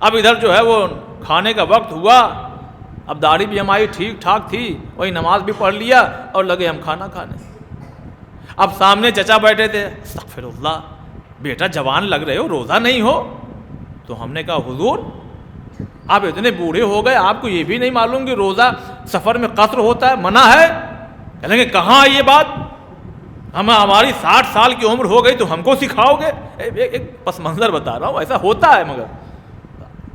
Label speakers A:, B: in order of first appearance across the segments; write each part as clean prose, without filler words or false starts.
A: اب ادھر جو ہے وہ کھانے کا وقت ہوا، اب داڑھی بھی ہماری ٹھیک ٹھاک تھی، وہی نماز بھی پڑھ لیا اور لگے ہم کھانا کھانے۔ اب سامنے چچا بیٹھے تھے، استغفر اللہ، بیٹا جوان لگ رہے ہو، روزہ نہیں ہو؟ تو ہم نے کہا حضور آپ اتنے بوڑھے ہو گئے، آپ کو یہ بھی نہیں معلوم کہ روزہ سفر میں قصر ہوتا ہے، منع ہے؟ کہنے کہ کہاں ہے یہ بات، ہماری 60 سال کی عمر ہو گئی تو ہم کو سکھاؤ گے؟ ایک پس منظر بتا رہا ہوں، ایسا ہوتا ہے۔ مگر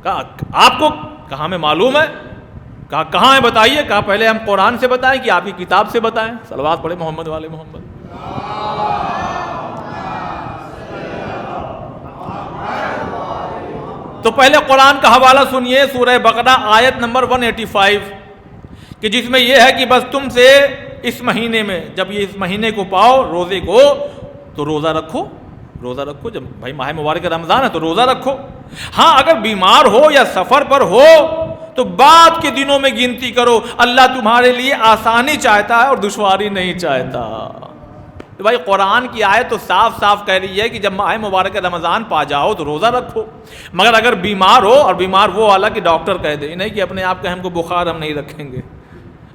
A: کہا آپ کو، کہا ہمیں معلوم ہے، کہا کہاں ہے بتائیے، کہا پہلے ہم قرآن سے بتائیں کہ آپ کی کتاب سے بتائیں؟ صلوات پڑھے محمد والے محمد۔ تو پہلے قرآن کا حوالہ سنیے، سورہ بقرہ آیت نمبر 185، کہ جس میں یہ ہے کہ بس تم سے اس مہینے میں، جب یہ اس مہینے کو پاؤ روزے کو، تو روزہ رکھو، روزہ رکھو۔ جب بھائی ماہ مبارک رمضان ہے تو روزہ رکھو۔ ہاں اگر بیمار ہو یا سفر پر ہو تو بعد کے دنوں میں گنتی کرو، اللہ تمہارے لیے آسانی چاہتا ہے اور دشواری نہیں چاہتا۔ تو بھائی قرآن کی آیت تو صاف صاف کہہ رہی ہے کہ جب ماہ مبارک رمضان پا جاؤ تو روزہ رکھو، مگر اگر بیمار ہو، اور بیمار وہ والا کہ ڈاکٹر کہہ دے، نہیں کہ اپنے آپ کہ ہم کو بخار ہم نہیں رکھیں گے،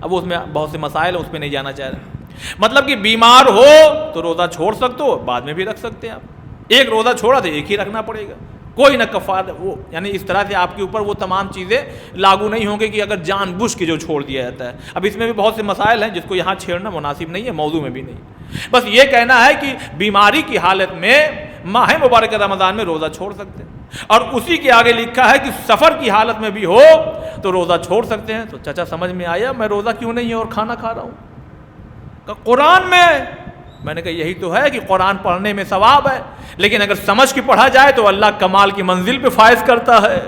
A: اب اس میں بہت سے مسائل ہیں، اس پہ نہیں جانا چاہ رہے، مطلب کہ بیمار ہو تو روزہ چھوڑ سکتے ہو، بعد میں بھی رکھ سکتے ہیں آپ۔ ایک روزہ چھوڑا تو ایک ہی رکھنا پڑے گا، کوئی نہ کفار، وہ یعنی اس طرح سے آپ کے اوپر وہ تمام چیزیں لاگو نہیں ہوں گے کہ اگر جان بوجھ کے جو چھوڑ دیا جاتا ہے۔ اب اس میں بھی بہت سے مسائل ہیں جس کو یہاں چھیڑنا مناسب نہیں ہے، موضوع میں بھی نہیں، بس یہ کہنا ہے کہ بیماری کی حالت میں ماہ مبارک رمضان میں روزہ چھوڑ سکتے ہیں، اور اسی کے آگے لکھا ہے کہ سفر کی حالت میں بھی ہو تو روزہ چھوڑ سکتے ہیں۔ تو چچا سمجھ میں آیا میں روزہ کیوں نہیں ہے اور کھانا کھا رہا ہوں؟ کہ قرآن میں نے کہا یہی تو ہے کہ قرآن پڑھنے میں ثواب ہے، لیکن اگر سمجھ کے پڑھا جائے تو اللہ کمال کی منزل پہ فائز کرتا ہے۔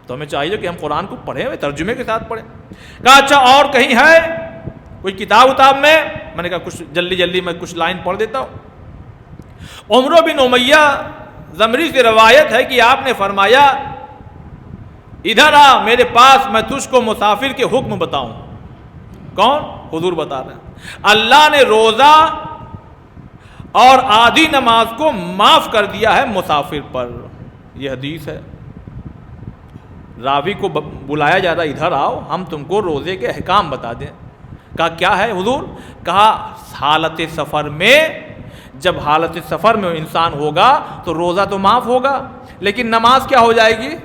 A: تو ہمیں چاہیے کہ ہم قرآن کو پڑھیں، ترجمے کے ساتھ پڑھیں۔ کہا اچھا اور کہیں ہے کوئی کتاب میں نے کہا کچھ جلدی میں کچھ لائن پڑھ دیتا ہوں۔ عمرو بن امیہ زمری سے روایت ہے کہ آپ نے فرمایا ادھر آ میرے پاس، میں تجھ کو مسافر کے حکم بتاؤں۔ کون؟ حضور بتا رہے ہیں اللہ نے روزہ اور آدھی نماز کو معاف کر دیا ہے مسافر پر، یہ حدیث ہے۔ راوی کو بلایا جا رہا، ادھر آؤ ہم تم کو روزے کے احکام بتا دیں۔ کہا کیا ہے حضور؟ کہا حالت سفر میں، جب حالت سفر میں انسان ہوگا تو روزہ تو معاف ہوگا، لیکن نماز کیا ہو جائے گی؟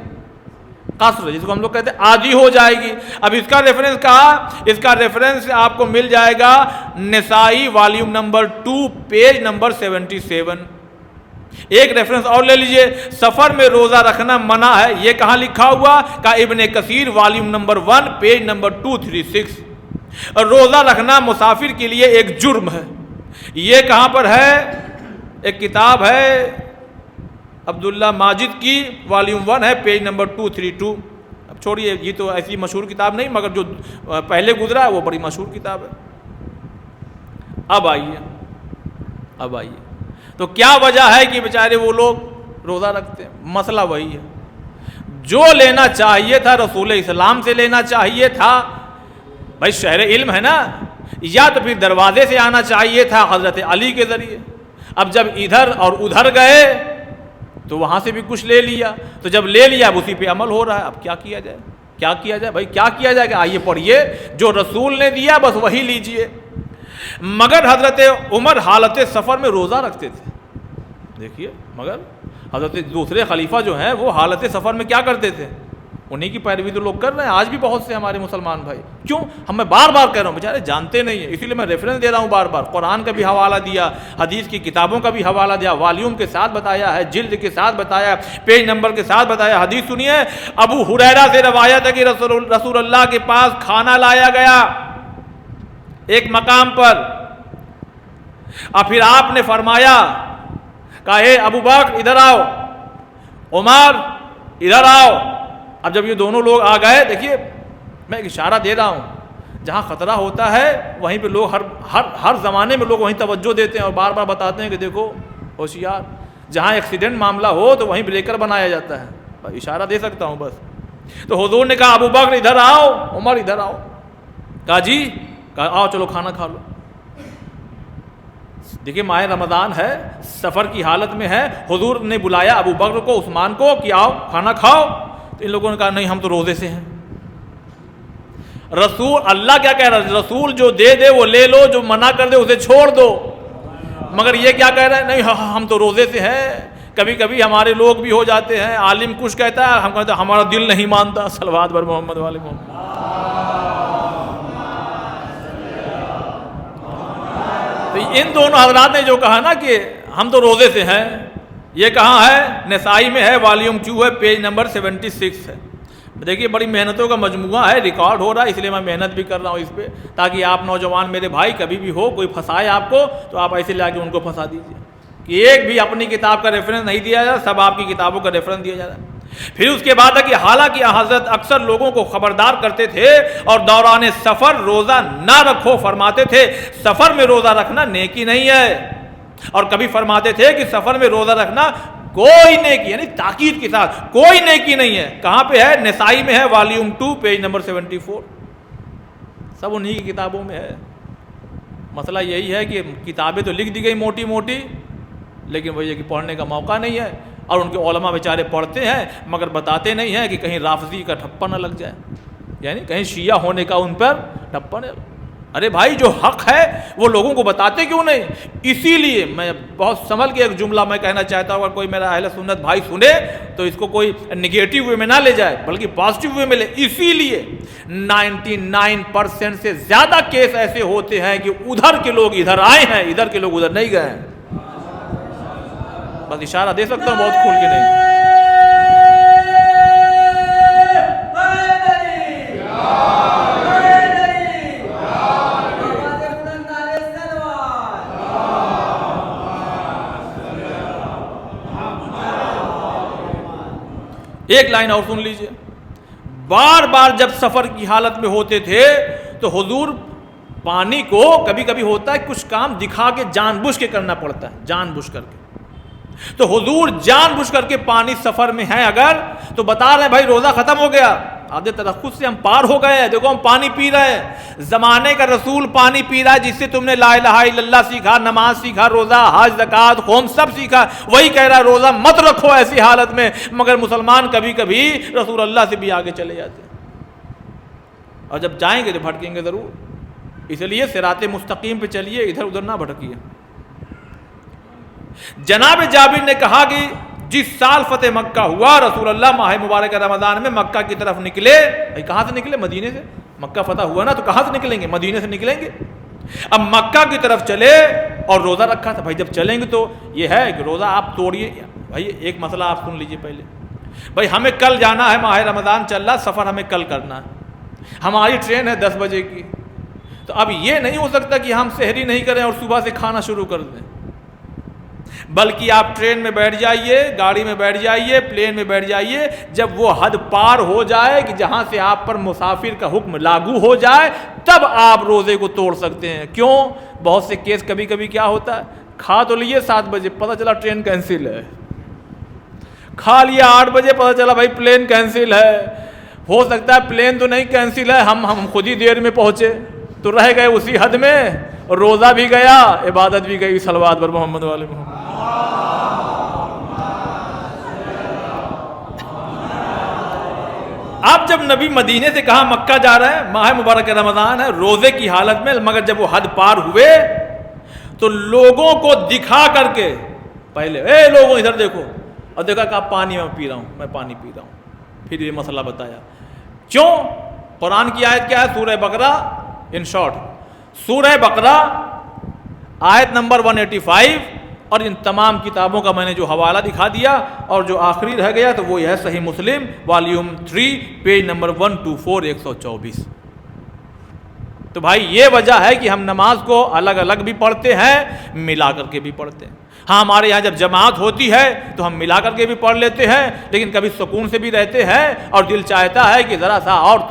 A: قصر، جس کو ہم لوگ کہتے ہیں آدھی ہو جائے گی۔ اب اس کا ریفرنس کہا، اس کا ریفرنس آپ کو مل جائے گا نسائی والیوم نمبر 2 پیج نمبر 77۔ ایک ریفرنس اور لے لیجئے، سفر میں روزہ رکھنا منع ہے، یہ کہاں لکھا ہوا؟ کہ ابن کثیر والیوم نمبر 1 پیج نمبر 236۔ اور روزہ رکھنا مسافر کے لیے ایک جرم ہے، یہ کہاں پر ہے؟ ایک کتاب ہے عبداللہ ماجد کی، والیوم 1 ہے پیج نمبر 232۔ اب چھوڑیے، یہ تو ایسی مشہور کتاب نہیں، مگر جو پہلے گزرا ہے وہ بڑی مشہور کتاب ہے۔ اب آئیے تو کیا وجہ ہے کہ بیچارے وہ لوگ روزہ رکھتے ہیں؟ مسئلہ وہی ہے، جو لینا چاہیے تھا رسول اسلام سے لینا چاہیے تھا، بھائی شہر علم ہے نا، یا تو پھر دروازے سے آنا چاہیے تھا حضرت علی کے ذریعے۔ اب جب ادھر اور ادھر گئے تو وہاں سے بھی کچھ لے لیا، تو جب لے لیا اب اسی پہ عمل ہو رہا ہے۔ اب کیا کیا جائے؟ بھائی کیا کیا جائے گا؟ آئیے پڑھیے، جو رسول نے دیا بس وہی لیجئے۔ مگر حضرت عمر حالت سفر میں روزہ رکھتے تھے، دیکھیے، مگر حضرت دوسرے خلیفہ جو ہیں وہ حالت سفر میں کیا کرتے تھے؟ انہیں کی پیروی تو لوگ کر رہے ہیں، آج بھی بہت سے ہمارے مسلمان بھائی۔ کیوں؟ میں بار بار کہہ رہا ہوں بیچارے جانتے نہیں ہیں، اسی لیے میں ریفرنس دے رہا ہوں بار بار۔ قرآن کا بھی حوالہ دیا، حدیث کی کتابوں کا بھی حوالہ دیا، والیوم کے ساتھ بتایا ہے، جلد کے ساتھ بتایا، پیج نمبر کے ساتھ بتایا۔ حدیث سنیے، ابو ہریرہ سے روایت ہے کہ رسول اللہ کے پاس کھانا لایا گیا ایک مقام پر، اور پھر آپ نے فرمایا کہا اے ابو بکر ادھر آؤ، عمر ادھر آؤ۔ اب جب یہ دونوں لوگ آ گئے، دیکھیے میں ایک اشارہ دے رہا ہوں، جہاں خطرہ ہوتا ہے وہیں پہ لوگ ہر زمانے میں لوگ وہیں توجہ دیتے ہیں اور بار بار بتاتے ہیں کہ دیکھو ہوشیار، جہاں ایکسیڈنٹ معاملہ ہو تو وہیں بریکر بنایا جاتا ہے۔ اشارہ دے سکتا ہوں بس۔ تو حضور نے کہا ابو بکر ادھر آؤ، عمر ادھر آؤ۔ کہا جی، کہا آؤ چلو کھانا کھا لو۔ دیکھیے ماہ رمضان ہے، سفر کی حالت میں ہے، حضور نے بلایا ابو بکر کو، عثمان کو کہ آؤ کھانا کھاؤ، تو ان لوگوں نے کہا نہیں ہم تو روزے سے ہیں۔ رسول اللہ کیا کہہ رہا ہے؟ رسول جو دے دے وہ لے لو، جو منع کر دے اسے چھوڑ دو، مگر یہ کیا کہہ رہے ہیں؟ نہیں ہم تو روزے سے ہیں۔ کبھی کبھی ہمارے لوگ بھی ہو جاتے ہیں، عالم کچھ کہتا ہے، ہم کہتے ہیں ہمارا دل نہیں مانتا۔ صلوات بر محمد والے محمد۔ تو ان دونوں حضرات نے جو کہا نا کہ ہم تو روزے سے ہیں، یہ کہاں ہے؟ نسائی میں ہے، والیوم 2 ہے، پیج نمبر 76 ہے۔ دیکھیے بڑی محنتوں کا مجموعہ ہے، ریکارڈ ہو رہا ہے، اس لیے میں محنت بھی کر رہا ہوں اس پہ، تاکہ آپ نوجوان میرے بھائی کبھی بھی ہو کوئی پھنسائے آپ کو تو آپ ایسے لا کے ان کو پھنسا دیجیے کہ ایک بھی اپنی کتاب کا ریفرنس نہیں دیا جا رہا، سب آپ کی کتابوں کا ریفرنس دیا جا رہا ہے۔ پھر اس کے بعد ہے کہ حالانکہ حضرت اکثر لوگوں کو خبردار کرتے تھے اور دوران سفر روزہ نہ رکھو فرماتے تھے، سفر میں روزہ رکھنا نیکی نہیں ہے، اور کبھی فرماتے تھے کہ سفر میں روزہ رکھنا کوئی نیکی، یعنی تاکید کے ساتھ کوئی نیکی نہیں ہے۔ کہاں پہ ہے؟ نسائی میں ہے، والیوم 2 پیج نمبر 74، سب انہی کی کتابوں میں ہے۔ مسئلہ یہی ہے کہ کتابیں تو لکھ دی گئی موٹی موٹی، لیکن وہ یہ کہ پڑھنے کا موقع نہیں ہے، اور ان کے علماء بیچارے پڑھتے ہیں مگر بتاتے نہیں ہیں کہ کہیں رافضی کا ٹھپا نہ لگ جائے، یعنی کہیں شیعہ ہونے کا ان پر ٹھپا نہ۔ ارے بھائی جو حق ہے وہ لوگوں کو بتاتے کیوں نہیں؟ اسی لیے میں بہت سنبھل کے ایک جملہ میں کہنا چاہتا ہوں، اگر کوئی میرا اہل سنت بھائی سنے تو اس کو کوئی نگیٹو وے میں نہ لے جائے بلکہ پازیٹو وے میں لے۔ اسی لیے 99% سے زیادہ کیس ایسے ہوتے ہیں کہ ادھر کے لوگ ادھر آئے ہیں، ادھر کے لوگ ادھر نہیں گئے ہیں۔ بس اشارہ دے سکتا ہوں، بہت کھول کے نہیں۔ ایک لائن اور سن لیجئے، بار بار جب سفر کی حالت میں ہوتے تھے تو حضور پانی کو کبھی کبھی ہوتا ہے کچھ کام دکھا کے جان بوجھ کے کرنا پڑتا ہے، جان بوجھ کر کے، تو حضور جان بوجھ کر کے پانی سفر میں ہیں اگر تو بتا رہے ہیں بھائی روزہ ختم ہو گیا، آدھے تلخص سے ہم پار ہو گئے ہیں، دیکھو ہم پانی پی رہے ہیں، زمانے کا رسول پانی پی رہا ہے جس سے تم نے لا الہ الا اللہ سیکھا، نماز سیکھا، روزہ، حج، زکوٰۃ، قوم سب سیکھا، وہی کہہ رہا ہے روزہ مت رکھو ایسی حالت میں، مگر مسلمان کبھی کبھی رسول اللہ سے بھی آگے چلے جاتے ہیں، اور جب جائیں گے تو بھٹکیں گے ضرور، اس لیے صراط مستقیم پہ چلیے، ادھر ادھر نہ بھٹکیے۔ جناب جابر نے کہا کہ جس سال فتح مکہ ہوا رسول اللہ ماہ مبارک رمضان میں مکہ کی طرف نکلے، کہاں سے نکلے؟ مدینے سے، مکہ فتح ہوا نا تو کہاں سے نکلیں گے؟ مدینے سے نکلیں گے۔ اب مکہ کی طرف چلے اور روزہ رکھا تھا، بھائی جب چلیں گے تو یہ ہے کہ روزہ آپ توڑیے۔ بھائی ایک مسئلہ آپ سن لیجئے پہلے، بھائی ہمیں کل جانا ہے، ماہ رمضان چل رہا، سفر ہمیں کل کرنا ہے، ہماری ٹرین ہے 10 بجے کی، تو اب یہ نہیں ہو سکتا کہ ہم سحری نہیں کریں اور صبح سے کھانا شروع کر دیں، بلکہ آپ ٹرین میں بیٹھ جائیے، گاڑی میں بیٹھ جائیے، پلین میں بیٹھ جائیے، جب وہ حد پار ہو جائے کہ جہاں سے آپ پر مسافر کا حکم لاگو ہو جائے تب آپ روزے کو توڑ سکتے ہیں۔ کیوں؟ بہت سے کیس کبھی کبھی کیا ہوتا ہے، کھا تو لیے 7 بجے، پتہ چلا ٹرین کینسل ہے، کھا لیا 8 بجے، پتہ چلا بھائی پلین کینسل ہے، ہو سکتا ہے پلین تو نہیں کینسل ہے، ہم خود ہی دیر میں پہنچے تو رہ گئے اسی حد میں، روزہ بھی گیا، عبادت بھی گئی۔ صلوات پر محمد والے محمد۔ اب جب نبی مدینے سے کہا مکہ جا رہے ہیں، ماہ مبارک رمضان ہے، روزے کی حالت میں، مگر جب وہ حد پار ہوئے تو لوگوں کو دکھا کر کے پہلے اے لوگوں ادھر دیکھو، اور دیکھا کہ پانی میں پی رہا ہوں، میں پانی پی رہا ہوں، پھر یہ مسئلہ بتایا۔ کیوں؟ قرآن کی آیت کیا ہے؟ سورہ بقرہ، ان شارٹ سورہ بقرہ آیت نمبر 185، اور ان تمام کتابوں کا میں نے جو حوالہ دکھا دیا، اور جو آخری رہ گیا تو وہ یہ ہے صحیح مسلم والیوم 3 پیج نمبر 124 124۔ تو بھائی یہ وجہ ہے کہ ہم نماز کو الگ الگ بھی پڑھتے ہیں، ملا کر کے بھی پڑھتے ہیں۔ ہاں ہمارے یہاں جب جماعت ہوتی ہے تو ہم ملا کر کے بھی پڑھ لیتے ہیں، لیکن کبھی سکون سے بھی رہتے ہیں اور دل چاہتا ہے کہ ذرا سا اور